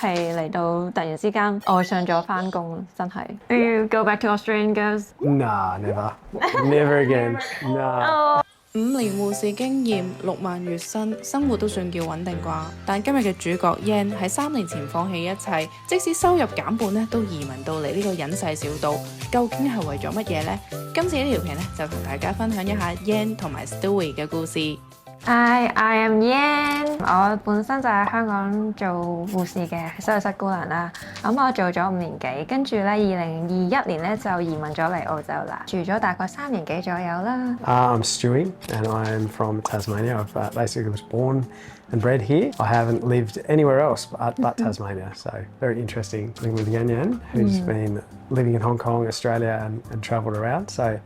係嚟到突然之間愛上咗返工，真係。You go back to Australian girls? Nah, never. Never again. Nah. 5年護士經驗，6萬月薪，生活都算叫穩定啩。但今日嘅主角 Yan 喺3年前放棄一切，即使收入減半咧，都移民到嚟呢個隱世小島。究竟係為咗乜嘢呢？今次呢條片咧就同大家分享一下 Yan 同埋 Stewi 嘅故事。I am Yan。我本身就喺香港做護士嘅，收入室姑娘啦。我做咗5年幾，跟住咧2021年咧就移民咗嚟澳洲啦，住咗大概3年幾左右啦。I'm Stewi and I'm from Tasmania. I've basically was born and bred here. I haven't lived anywhere else but Tasmania. So very interesting living with Yan, who's been living in Hong Kong, Australia and travelled around. So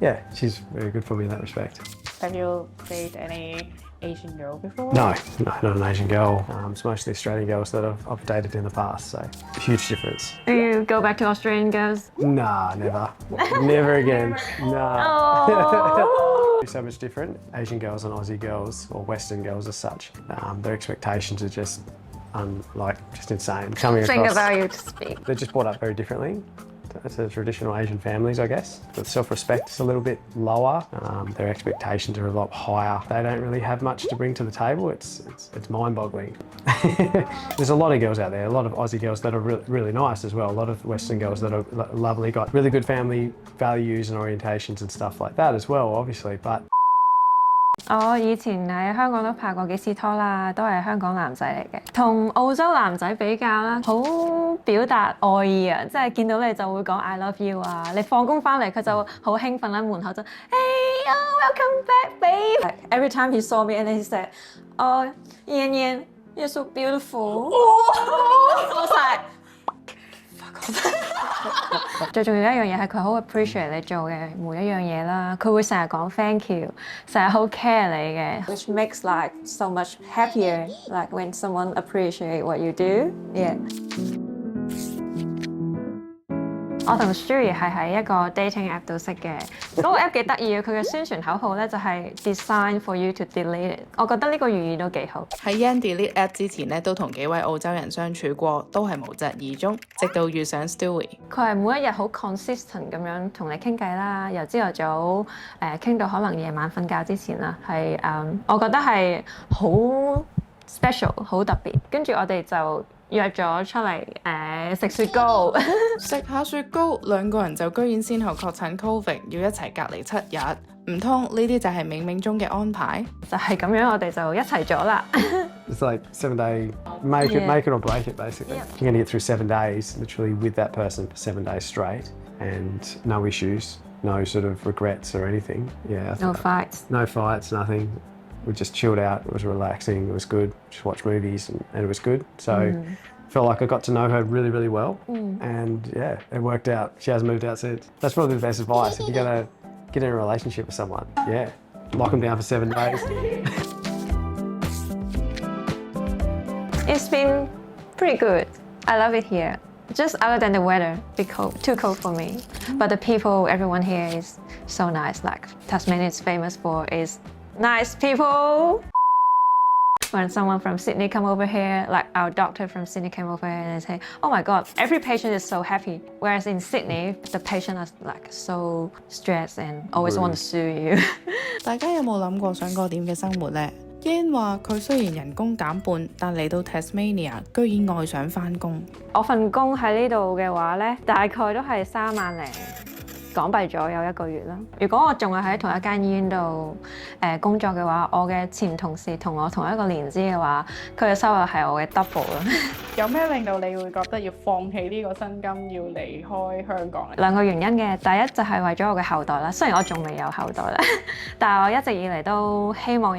yeah, she's very good for me in that respect. Have you dated any Asian girl before? No, not an Asian girl. It's mostly Australian girls that I've dated in the past, so huge difference. You go back to Australian girls? Nah, never. Never again. Nah. Oh. So much different. Asian girls and Aussie girls, or Western girls as such, their expectations are just just insane. Coming Think across, about you to speak. they're just brought up very differently to traditional Asian families, I guess. The self-respect is a little bit lower. Their expectations are a lot higher. They don't really have much to bring to the table. It's mind-boggling. There's a lot of girls out there, a lot of Aussie girls that are really nice as well. A lot of Western girls that are lovely, got really good family values and orientations and stuff like that as well, obviously. But 我以前喺香港都拍過幾次拖啦，都係香港男仔嚟嘅。同澳洲男仔比較啦，好表達愛意啊，即係見到你就會講 I love you 啊。你放工翻嚟佢就好興奮啦，門口就 Hey, welcome back, babe. Every time he saw me and he said, Oh, Yan Yan, you're so beautiful. I was like, fuck off. 最重要一樣嘢係佢好 appreciate 你做嘅每一樣嘢啦，佢會成日講 thank you， 成日好 care 你嘅 ，which makes like so much happier like when someone appreciate what you do. Yeah. 我同 Stewi 係喺一個 dating app 度識嘅，嗰個 app 幾得意嘅，佢嘅宣傳口號咧就係 design for you to delete it。我覺得呢個寓意都幾好。喺 Yan delete app 之前咧，都同幾位澳洲人相處過，都係無疾而終，直到遇上 Stewi。佢係每一日好 consistent 咁樣同你傾偈啦，由朝頭早傾到可能夜晚瞓覺之前啦，係我覺得係好 special 好特別。跟住我哋就約咗出嚟食雪糕，食下雪糕，兩個人就居然先後確診 Covid， 要一齊隔離7日，唔通呢啲就係冥冥中嘅安排？就係咁樣，我哋就一齊咗啦。it's like 7-day, make it or break it, basically. Yeah. You're going to get through 7 days, literally with that person for 7 days straight, and no issues, no sort of regrets or anything. Yeah. No fights. No fights, nothing. We just chilled out. It was relaxing. It was good. Just watched movies and it was good. So felt like I got to know her really, really well. And yeah, it worked out. She has moved out since. That's probably the best advice. If you're going to get in a relationship with someone, yeah, lock them down for 7 days. It's been pretty good. I love it here. Just other than the weather, too cold for me. But the people, everyone here is so nice. Like Tasmania is famous for is nice people. When someone from Sydney come over here, like our doctor from Sydney came over here and they say, oh my God, every patient is so happy. Whereas in Sydney, the patient is like so stressed and always want to sue you. 大家有冇諗過想過點嘅生活呢？Yan 話佢雖然人工減半，但嚟到 Tasmania 居然愛上返工。我份工喺呢度嘅話咧，大概都係3萬零港幣左右1個月啦。如果我仲係喺同一間醫院度工作嘅話，我嘅前同事同我同一個年資嘅話，佢嘅收入係我嘅 double 啦。有咩令到你會覺得要放棄呢個薪金，要離開香港咧？2個原因嘅，第一就係為咗我嘅後代啦。雖然我仲未有後代啦，但係我一直以嚟都希望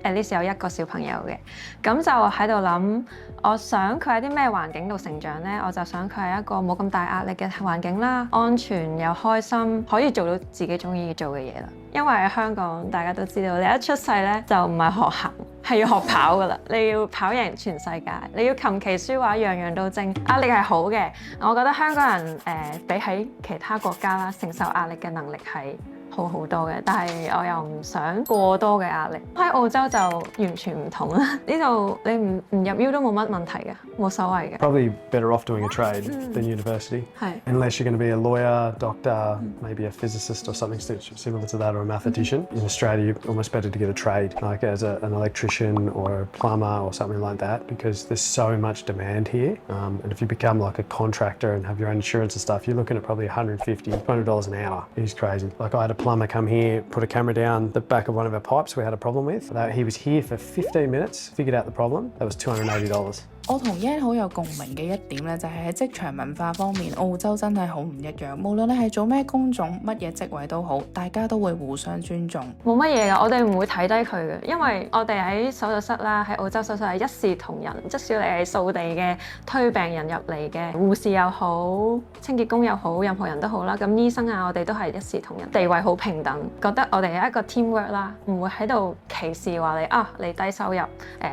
at least 有1個小朋友嘅，咁就喺度諗，我想佢喺啲咩環境度成長呢？我就想佢係一個冇咁大壓力嘅環境啦，安全又開心，可以做到自己中意做嘅嘢啦。因為喺香港大家都知道，你一出世咧就唔係學行，係要學跑噶啦，你要跑贏全世界，你要琴棋書畫樣樣都精，壓力係好嘅。我覺得香港人比起其他國家啦，承受壓力嘅能力係好好多嘅，但係我又唔想過多嘅壓力。喺澳洲就完全唔同啦，呢度你唔入 U 都冇乜問題嘅，冇所謂嘅。Probably better off doing a trade than university. 係 Unless you're going to be a lawyer, doctor, maybe a physicist or something similar to that, or a mathematician. In Australia, you're almost better to get a trade, like as an electrician or a plumber or something like that, because there's so much demand here. And if you become like a contractor and have your own insurance and stuff, you're looking at probably $150, $200 an hour. It's crazy. Like I had a plumber come here, put a camera down the back of one of our pipes we had a problem with. He was here for 15 minutes, figured out the problem. That was $280. 我同 Yan 好有共鳴嘅一點咧，就係喺職場文化方面，澳洲真係好唔一樣。無論你係做咩工種、乜嘢職位都好，大家都會互相尊重。冇乜嘢㗎，我哋唔會睇低佢嘅，因為我哋喺手術室啦，喺澳洲手術係一視同仁，即使你係掃地嘅、推病人入嚟嘅護士又好、清潔工又好，任何人都好啦。咁醫生啊，我哋都係一視同仁，地位好平等，覺得我哋係一個 teamwork 啦，唔會喺度歧視話你低收入，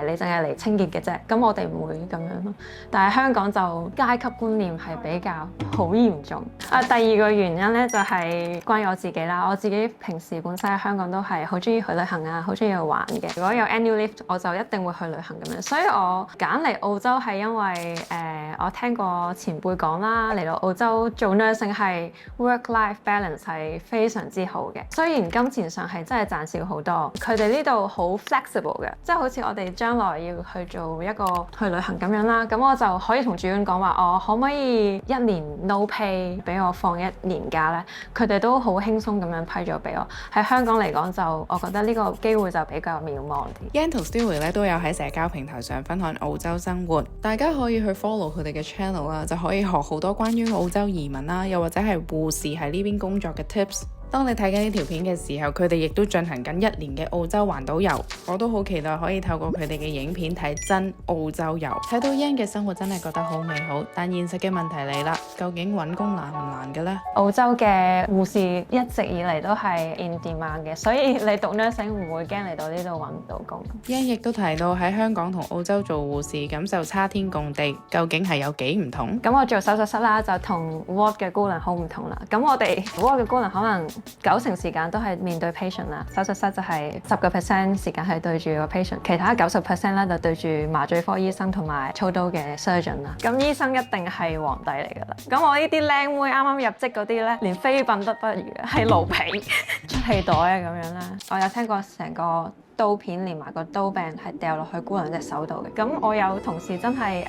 你淨係嚟清潔嘅啫。咁我哋唔會咁樣咯。但係香港就階級觀念係比較好嚴重。第二個原因咧就係關於我自己啦。我自己平時本身喺香港都係好中意去旅行啊，好中意去玩嘅。如果有 annual leave，我就一定會去旅行咁樣。所以我揀嚟澳洲係因為我聽過前輩講啦，嚟到澳洲做 nursing 係 work-life balance 係非常之好嘅。雖然金錢上係真係賺少好多，佢哋呢度好 flexible 嘅，即係好似我哋將來要去做一個去旅行咁樣啦。咁我就可以同主管講話，我可唔可以1年 no pay 俾我放1年假咧？佢哋都好輕鬆咁樣批咗俾我。喺香港嚟講就，我覺得呢個機會就比較渺茫啲。Yan 同 Stewi 咧都有喺社交平台上分享澳洲生活，大家可以去 follow 佢哋嘅 channel 啦，就可以學好多關於澳洲移民啦，又或者係護士喺呢邊工作嘅 tips。當你睇緊呢條片嘅時候，佢哋亦都進行緊1年嘅澳洲環島遊，我都好期待可以透過佢哋嘅影片睇真澳洲遊，睇到 Yan 嘅生活真係覺得好美好。但現實嘅問題嚟啦，究竟揾工難唔難嘅呢？澳洲嘅護士一直以嚟都係 in demand 嘅，所以你讀 nursing 唔會驚嚟到呢度揾唔到工。Yan 亦都提到喺香港同澳洲做護士感受差天共地，究竟係有幾唔同？咁我做手術室啦，就同 ward 嘅姑娘好唔同啦。咁我哋 ward 嘅姑娘可能90%時間都係面對 patient 啦，手術室就係10% 時間係對住個 patient， 其他90% 咧就對住麻醉科醫生同埋操刀嘅 surgeon 啦。咁醫生一定係皇帝嚟㗎啦。咁我呢啲靚妹啱啱入職嗰啲咧，連妃嬪都不如，係奴婢出氣袋啊咁樣啦。我有聽過成個刀片連埋個刀柄係掉落去姑娘隻手度嘅。咁我有同事真係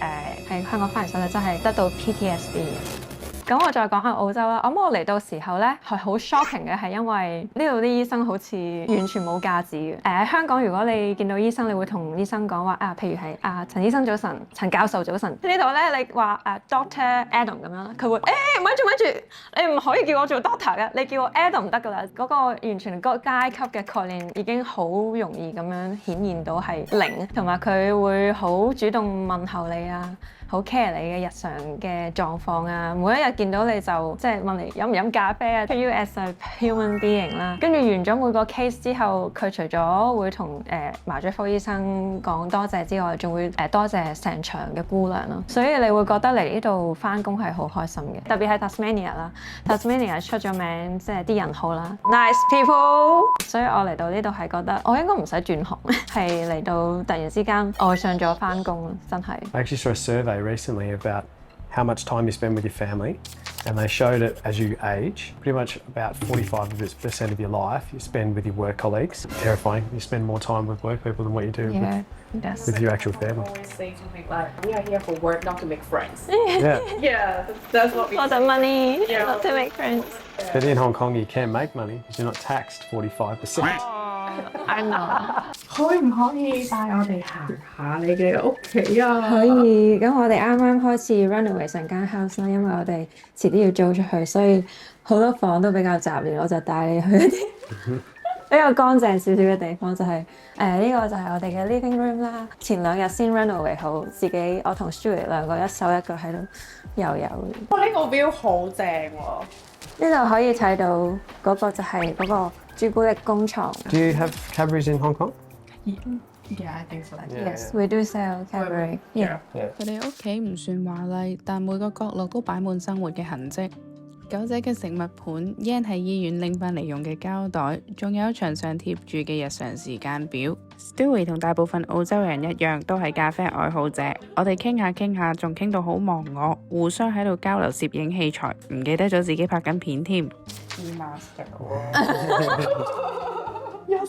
喺香港翻嚟手術真係得到 PTSD 嘅。咁我再講下澳洲啦。咁我嚟到時候咧係好 shocking 嘅，係因為呢度啲醫生好似完全冇架子嘅。喺香港如果你見到醫生，你會同醫生講話譬如係陳醫生早晨，陳教授早晨。呢度咧你話Doctor Adam 咁樣啦，佢會咪住，你唔可以叫我做 Doctor 嘅，你叫我 Adam 得㗎啦。嗰個完全個階級嘅概念已經好容易咁樣顯現到係零，同埋佢會好主動問候你啊。好 care 你嘅日常嘅狀況啊，每一日見到你就即係問你飲唔飲咖啡啊 ，treat you as a human being 啦。跟住完咗每個 case 之後，佢除咗會同麻醉科醫生講多謝之外，仲會多謝成場嘅姑娘咯。所以你會覺得嚟呢度返工係好開心嘅，特別係 Tasmania 啦 ，Tasmania 出咗名即係啲人好啦 ，nice people。所以我嚟到呢度係覺得我應該唔使轉行，係嚟到突然之間愛上咗返工，真係。I actually saw a survey recently about how much time you spend with your family, and they showed it as you age, pretty much about 45% of your life you spend with your work colleagues. Terrifying. You spend more time with work people than what you do with your actual family. I always say something like, we are here for work, not to make friends. Yeah. Yeah, that's what we For the money, not to make friends. But in Hong Kong you can make money because you're not taxed 45%. I know. 可唔可以帶我哋行下你嘅屋企啊？可以，咁我哋啱啱開始 renovate 成間 house 啦，因為我哋遲啲要租出去，所以好多房都比較雜亂，我就帶你去一啲比較乾淨少少嘅地方，就係呢個就係我哋嘅 living room 啦。前2日先 renovate 好，自己我同 Stewi 兩個一手一腳喺度遊。哇！呢個 view 好正喎。呢度可以睇到嗰個就係嗰個朱古力工廠。Do you have Cadbury's in Hong Kong? Yeah, I think so. Yes, we do sell Cadbury. Yeah. 佢哋屋企唔算華麗，但每個角落都擺滿生活嘅痕跡。狗仔嘅食物盤 Yan 喺醫院拎返嚟用嘅膠袋，仲有牆上貼住嘅日常時間表。Stewi 同大部分澳洲人一樣，都係咖啡愛好者。我哋傾下，仲傾到好忘我，互相喺度交流攝影器材，唔記得咗自己拍緊片添。有470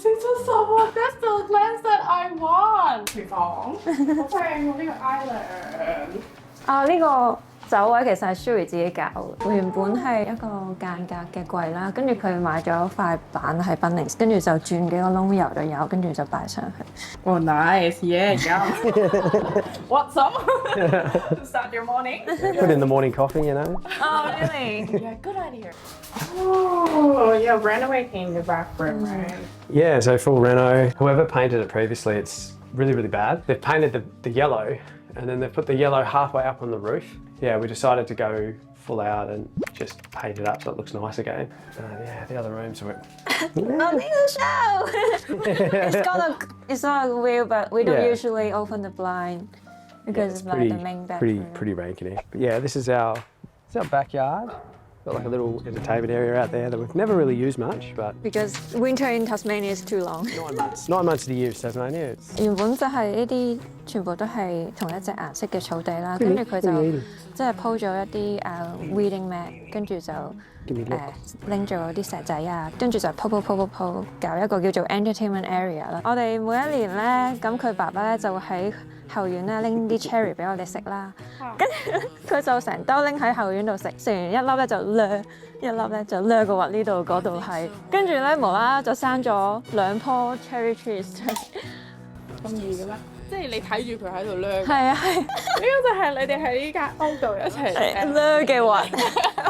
啊 ！That's the lens that I want。廚房好靚喎，呢個 island。呢個酒位其實係 Stewi 自己搞嘅，原本係一個間隔嘅櫃啦，跟住佢買咗塊板喺 Bunnings， 跟住就轉幾個窿油咗油，跟住就擺上去。Oh nice, yeah, yum. What's up? Start your morning. Put in the morning coffee, you know. Oh really? Yeah, good idea. Oh, you're renovating the bathroom, right? Yeah, so full reno. Whoever painted it previously, it's really, really bad. They've painted the yellow and then they've put the yellow halfway up on the roof. Yeah, we decided to go full out and just paint it up so it looks nice again. Yeah, the other rooms were... On the show! It's not a wheel, but we don't usually open the blind because it's like the main bedroom. Pretty rank in here. But yeah, this is our backyard. Got like a little entertainment area out there that we've never really used much, but... Because winter in Tasmania is too long. 9 months of the year in Tasmania. 原本就係呢啲全部都係同一隻顏色嘅草地啦，跟住佢就即係鋪咗一啲weeding mat， 跟住就拎咗啲石仔啊，跟住就鋪，搞一個叫做 entertainment area 啦。我哋每一年咧，咁佢爸爸咧就會喺後院咧拎啲 cherry 俾我哋食啦，跟住佢就成兜拎喺後院度食，食完一粒咧就掠，一粒咧就掠個核呢度嗰度係，跟住咧無啦啦就生咗2棵 cherry trees 出嚟。咁易嘅咩？即係你睇住佢喺度掠。係啊係。呢個就係你哋喺呢間屋度一齊掠嘅核。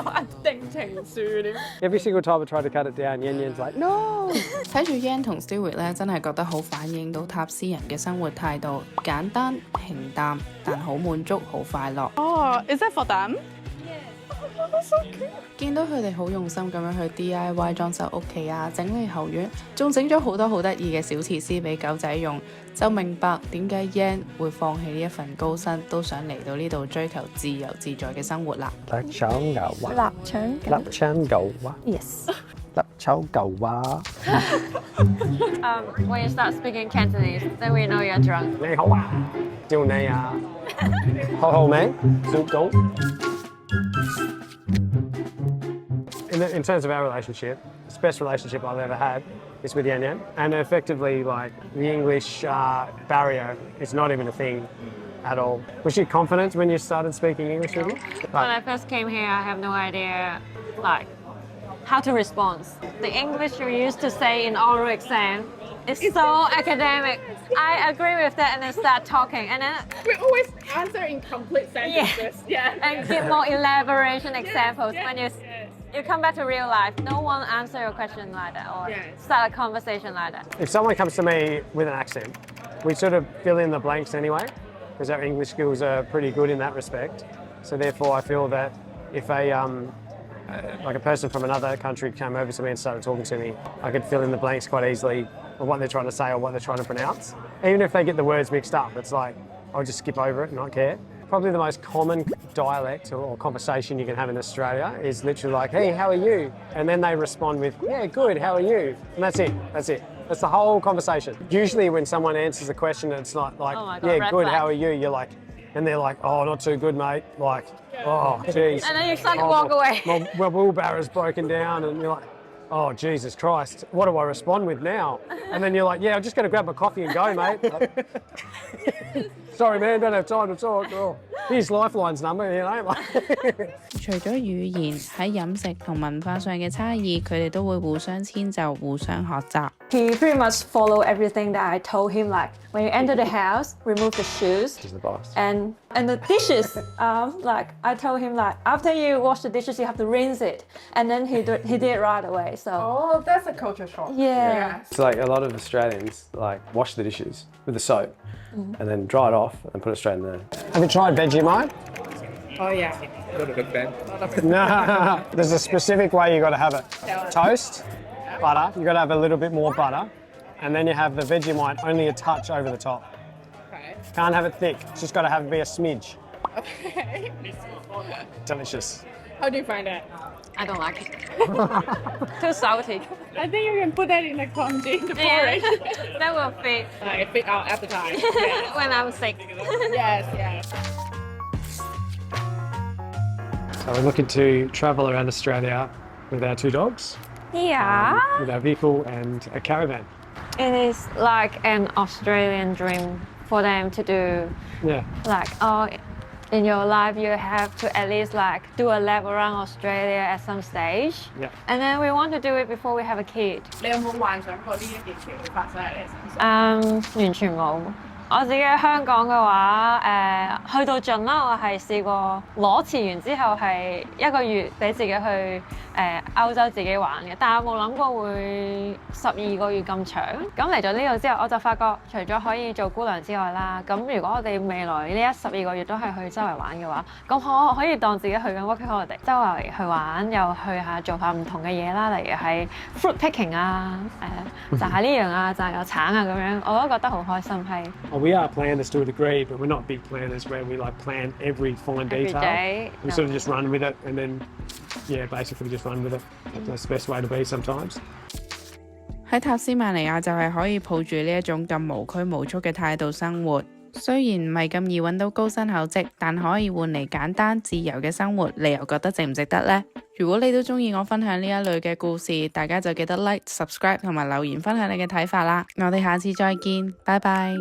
玩定情書點 Every single time I try to cut it down, Yan's like, no! 睇住 Yan 同 Stewi 咧，真係覺得好反映到塔斯人嘅生活態度，簡單平淡，但好滿足，好快樂。哦 ，Is that for them？見到佢哋好用心咁樣去 DIY 裝修屋企啊，整理後院，仲整咗好多好得意嘅小設施俾狗仔用，就明白點解 Yan 會放棄呢一份高薪，都想嚟到呢度追求自由自在嘅生活啦。臘腸牛蛙。臘腸牛蛙。Yes。臘腸牛蛙。When you start speaking Cantonese, then we know you're drunk. 你好啊，叫你啊，好味，小董。In terms of our relationship, it's the best relationship I've ever had is with Yan. And effectively, like, the English barrier is not even a thing at all. Was you confident when you started speaking English with me? When I first came here, I have no idea, like, how to respond. The English you used to say in oral exam is so academic. I agree with that and then start talking and then... We always answer in complete sentences. Yeah. And give more elaboration examples when you come back to real life. No one answer your question like that or start a conversation like that. If someone comes to me with an accent, we sort of fill in the blanks anyway, because our English skills are pretty good in that respect. So therefore, I feel that if like a person from another country came over to me and started talking to me, I could fill in the blanks quite easily of what they're trying to say or what they're trying to pronounce. Even if they get the words mixed up, it's like, I'll just skip over it and not care. Probably the most common dialect or conversation you can have in Australia is literally like, hey, how are you? And then they respond with, yeah, good, how are you? And that's it. That's the whole conversation. Usually when someone answers a question, it's not like, oh my God, yeah, good, flag. How are you? You're like, and they're like, oh, not too good, mate. Like, oh, geez. And then you start to walk away. My wheelbarrow's broken down and you're like, oh, Jesus Christ, what do I respond with now? And then you're like, yeah, I'm just going to grab my coffee and go, mate. Sorry, man, don't have time to talk. Oh, here's Lifeline's number, you know. 除咗語言，喺飲食同文化上嘅差異，佢哋都會互相遷就、互相學習。He pretty much followed everything that I told him. Like when you enter the house, remove the shoes. He's the boss. And the dishes. Like I told him, like after you wash the dishes, you have to rinse it. And then he did it right away. So. Oh, that's a culture shock. Yeah. It's like a lot of Australians like wash the dishes with the soap and then dry it off and put it straight in there. Have you tried Vegemite? Oh yeah. Not a big fan. No, there's a specific way you got to have it. Toast, butter. You got to have a little bit more butter, and then you have the Vegemite only a touch over the top. Okay. Can't have it thick. It's just got to be a smidge. Okay. Delicious. How do you find it? I don't like it. Too salty. I think you can put that in the congee, the porridge. That will fit It fit our appetite. Yes. when I'm sick. Yes. So we're looking to travel around Australia with our 2 dogs, Yeah. with our vehicle and a caravan. It is like an Australian dream for them to do. Yeah. Like, oh, in your life you have to at least like do a lap around Australia at some stage. Yeah. And then we want to do it before we have a kid. 你有冇幻想過呢一件事會發生喺你身上？完全冇。我自己喺香港嘅話，去到盡啦，我係試過攞辭完之後係1個月俾自己去歐洲自己玩嘅，但係我冇諗過會12個月咁長。咁嚟咗呢度之後，我就發覺除咗可以做姑娘之外啦，咁如果我哋未來呢12個月都係去周圍玩嘅話，咁可以當自己去緊 working holiday，周圍去玩又去下做下唔同嘅嘢啦，例如係 fruit picking 啊，摘下呢樣啊，摘下橙啊咁樣，我都覺得好開心係。Well, we are planners to a degree, but we're not big planners where we like plan every fine detail. day, We sort of just run with it and then, yeah, basically just run with it. That's the best way to be sometimes. 喺塔斯曼尼亞就係可以抱住呢一種咁無拘無束嘅態度生活。雖然唔係咁易揾到高薪厚職，但可以換嚟簡單自由嘅生活，你又覺得值唔值得呢？如果你都中意我分享呢一類嘅故事，大家就記得 like、subscribe 同埋留言分享你嘅睇法啦。我哋下次再見，拜拜。